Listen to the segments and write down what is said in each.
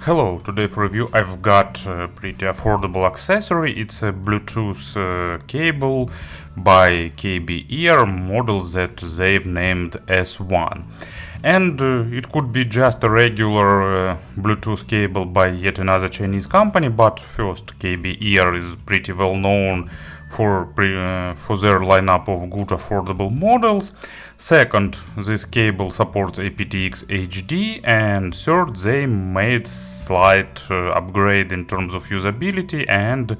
Hello, today for review I've got a pretty affordable accessory. It's a Bluetooth cable by KB Ear, model that they've named S1. And it could be just a regular Bluetooth cable by yet another Chinese company, but first, KB Ear is pretty well known for their lineup of good affordable models. Second, this cable supports aptX HD, and third, they made slight upgrade in terms of usability, and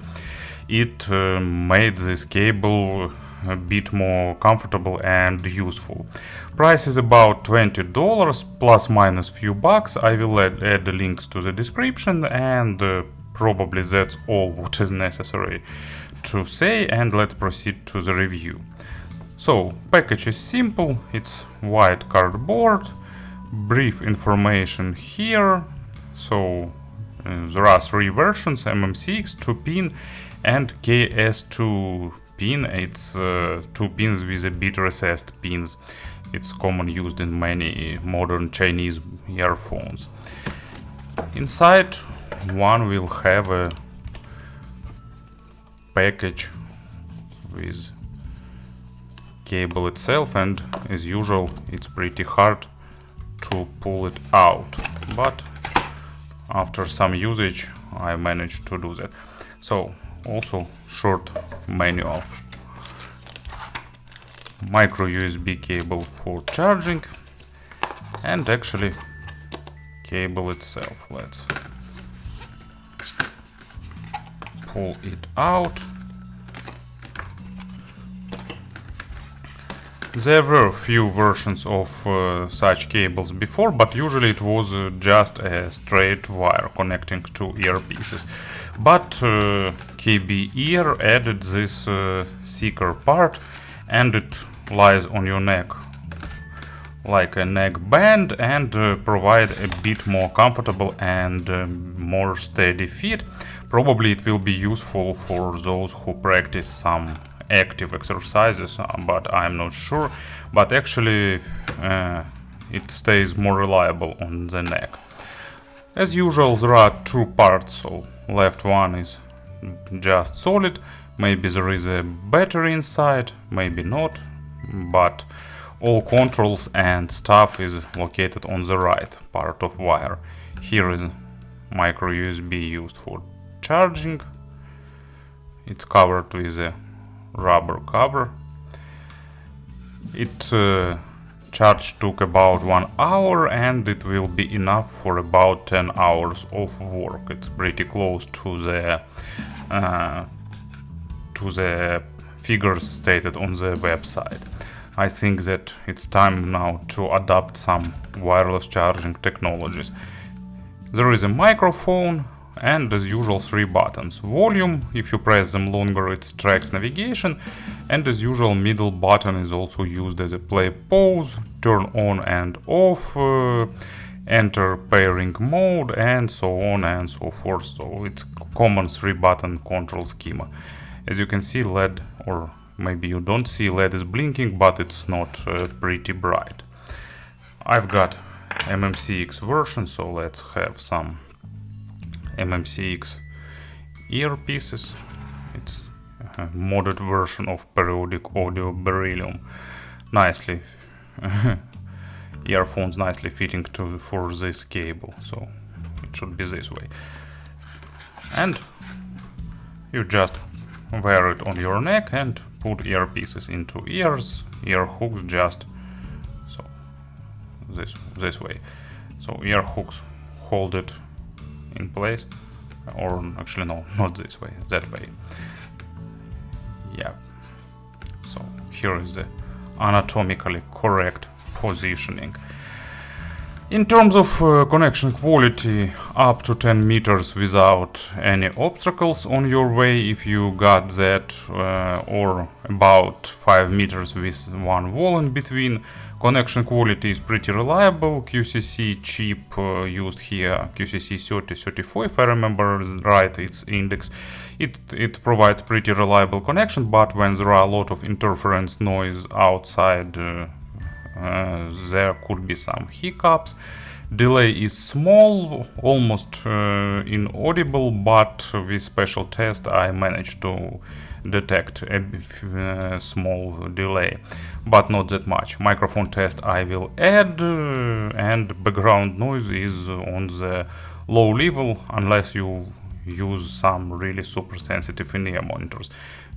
it made this cable a bit more comfortable and useful. Price is about $20 plus minus few bucks. I will add the links to the description, and probably that's all what is necessary to say, and let's proceed to the review. So, package is simple, it's white cardboard, brief information here. So, there are three versions: MMCX, 2-pin, and KS2 pin. It's 2 pins with a bit recessed pins. It's common used in many modern Chinese earphones. Inside, one will have a package with cable itself, and as usual it's pretty hard to pull it out, but after some usage I managed to do that. So also short manual, micro USB cable for charging, and actually cable itself. Let's pull it out. There were few versions of such cables before, but usually it was just a straight wire connecting two earpieces. But KB Ear added this thicker part, and it lies on your neck like a neck band, and provide a bit more comfortable and more steady fit. Probably it will be useful for those who practice some active exercises, but I'm not sure. But actually it stays more reliable on the neck. As usual, there are two parts. So left one is just solid, maybe there is a battery inside, maybe not, but all controls and stuff is located on the right part of wire. Here is micro USB used for charging. It's covered with a rubber cover. It charge took about 1 hour, and it will be enough for about 10 hours of work. It's pretty close to the figures stated on the website. I think that it's time now to adopt some wireless charging technologies. There is a microphone, and as usual 3 buttons. Volume, if you press them longer it tracks navigation, and as usual middle button is also used as a play pause, turn on and off, enter pairing mode, and so on and so forth. So it's common 3 button control schema. As you can see, LED, or maybe you don't see, LED is blinking, but it's not pretty bright. I've got MMCX version, so let's have some MMCX earpieces. It's a modded version of periodic audio beryllium. Nicely earphones nicely fitting for this cable, so it should be this way. And you just wear it on your neck and put earpieces into ears, ear hooks just so this way. So ear hooks hold it in place, or actually no, not this way, that way. Yeah, so here is the anatomically correct positioning. In terms of connection quality, up to 10 meters without any obstacles on your way if you got that, or about 5 meters with one wall in between. Connection quality is pretty reliable. QCC chip used here, QCC 3034 if I remember right, its index. It provides pretty reliable connection, but when there are a lot of interference noise outside, there could be some hiccups. Delay is small, almost inaudible, but with special test I managed to detect a small delay, but not that much. Microphone test I will add, and background noise is on the low level unless you use some really super sensitive in-ear monitors.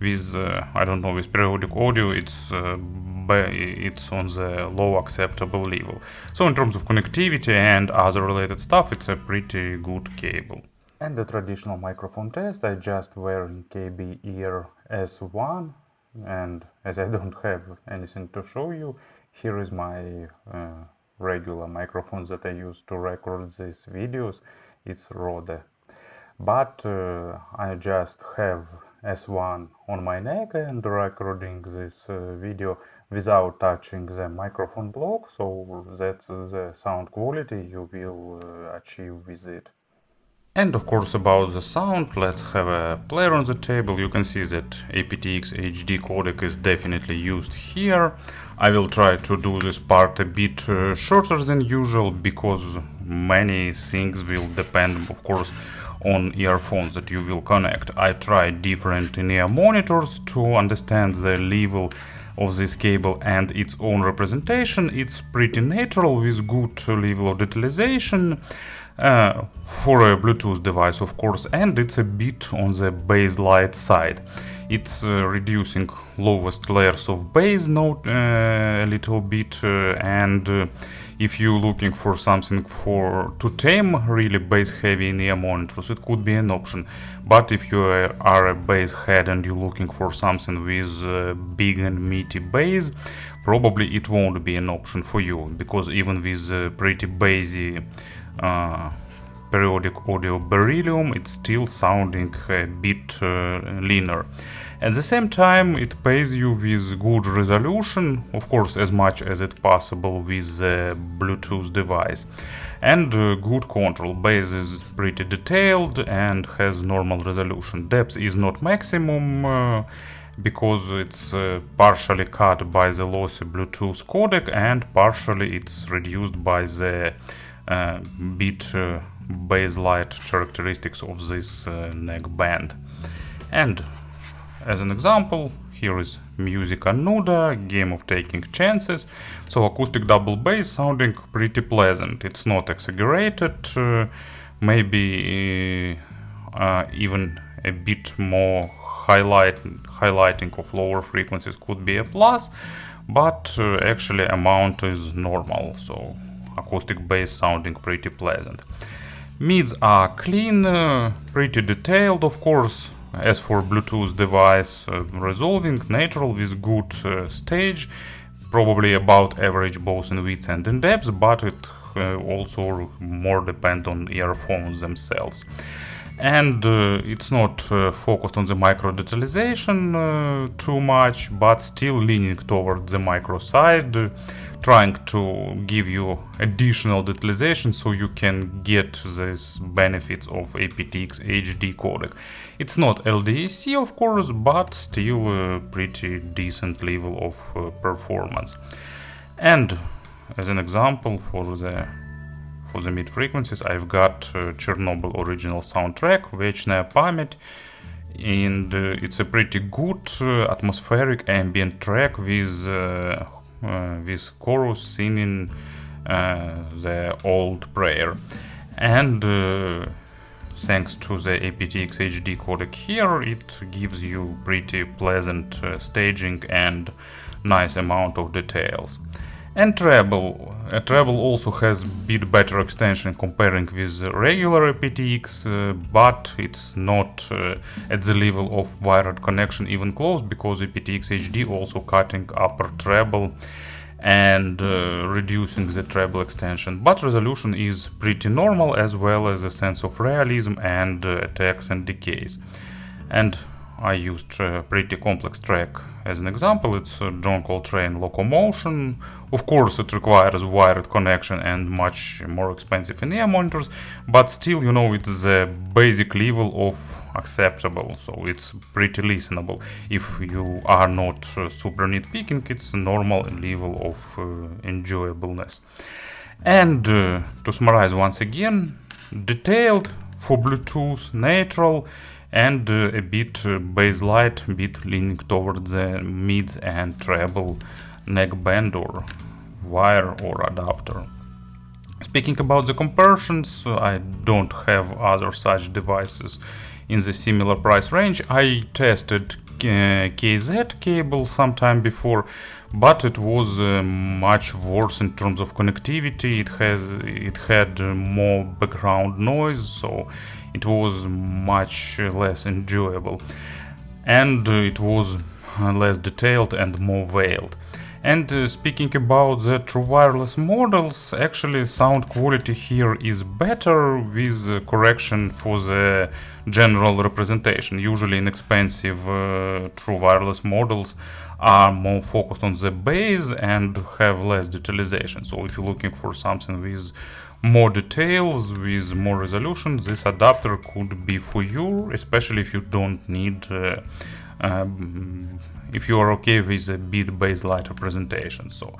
With I don't know, with periodic audio it's on the low acceptable level. So in terms of connectivity and other related stuff, it's a pretty good cable. And the traditional microphone test, I just wear KB Ear S1, and as I don't have anything to show you, here is my regular microphone that I use to record these videos. It's Rode. But I just have S1 on my neck and recording this video without touching the microphone block, so that's the sound quality you will achieve with it. And of course, about the sound, let's have a player on the table. You can see that AptX HD codec is definitely used here. I will try to do this part a bit shorter than usual, because many things will depend, of course, on earphones that you will connect. I tried different in-ear monitors to understand the level of this cable and its own representation. It's pretty natural with good level of detailization for a Bluetooth device, of course, and it's a bit on the bass light side. It's reducing lowest layers of bass note a little bit, and if you're looking for something to tame really bass heavy in-ear monitors, it could be an option. But if you are a bass head and you're looking for something with big and meaty bass, probably it won't be an option for you, because even with pretty bassy periodic audio beryllium, it's still sounding a bit leaner. At the same time, it pays you with good resolution, of course, as much as it's possible with the Bluetooth device, and good control. Bass is pretty detailed and has normal resolution. Depth is not maximum because it's partially cut by the lossy Bluetooth codec, and partially it's reduced by the bit bass light characteristics of this neck band. And as an example, here is Musica Nuda, game of taking chances. So acoustic double bass sounding pretty pleasant. It's not exaggerated, maybe even a bit more highlighting of lower frequencies could be a plus, but actually amount is normal, so acoustic bass sounding pretty pleasant. Mids are clean, pretty detailed, of course. As for Bluetooth device, resolving, natural with good stage, probably about average both in width and in depth, but it also more depend on earphones themselves. And it's not focused on the micro detailization too much, but still leaning toward the micro side, trying to give you additional detailization so you can get these benefits of AptX HD codec. It's not LDAC, of course, but still a pretty decent level of performance. And as an example for the mid frequencies, I've got Chernobyl original soundtrack, Vichnaya Pamyat, and it's a pretty good atmospheric ambient track with chorus singing the old prayer. And thanks to the AptX HD codec here, it gives you pretty pleasant staging and nice amount of details. And treble also has bit better extension comparing with regular AptX, but it's not at the level of wired connection even close, because AptX HD also cutting upper treble and reducing the treble extension. But resolution is pretty normal, as well as a sense of realism and attacks and decays. And I used a pretty complex track as an example. It's John Coltrane Locomotion. Of course, it requires wired connection and much more expensive in-ear monitors, but still, you know, it's the basic level of acceptable, so it's pretty listenable. If you are not super nitpicking, it's a normal level of enjoyableness. And to summarize once again, detailed for Bluetooth, neutral, and a bit bass light, bit leaning towards the mid and treble neckband or wire or adapter. Speaking about the comparisons, I don't have other such devices in the similar price range. I tested KZ cable sometime before, but it was much worse in terms of connectivity. It had more background noise, so it was much less enjoyable, and it was less detailed and more veiled. And speaking about the true wireless models, actually sound quality here is better with correction for the general representation. Usually inexpensive true wireless models are more focused on the bass and have less detalization. So if you're looking for something with more details, with more resolution, this adapter could be for you, especially if you don't need if you are okay with a bit bass light representation. So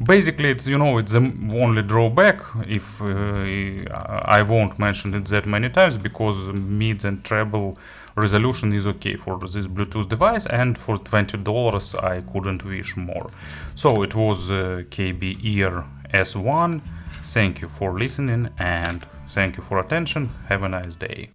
basically it's it's the only drawback. If I won't mention it that many times, because mid and treble resolution is okay for this Bluetooth device, and for $20 I couldn't wish more. So it was KB Ear S1. Thank you for listening and thank you for attention. Have a nice day.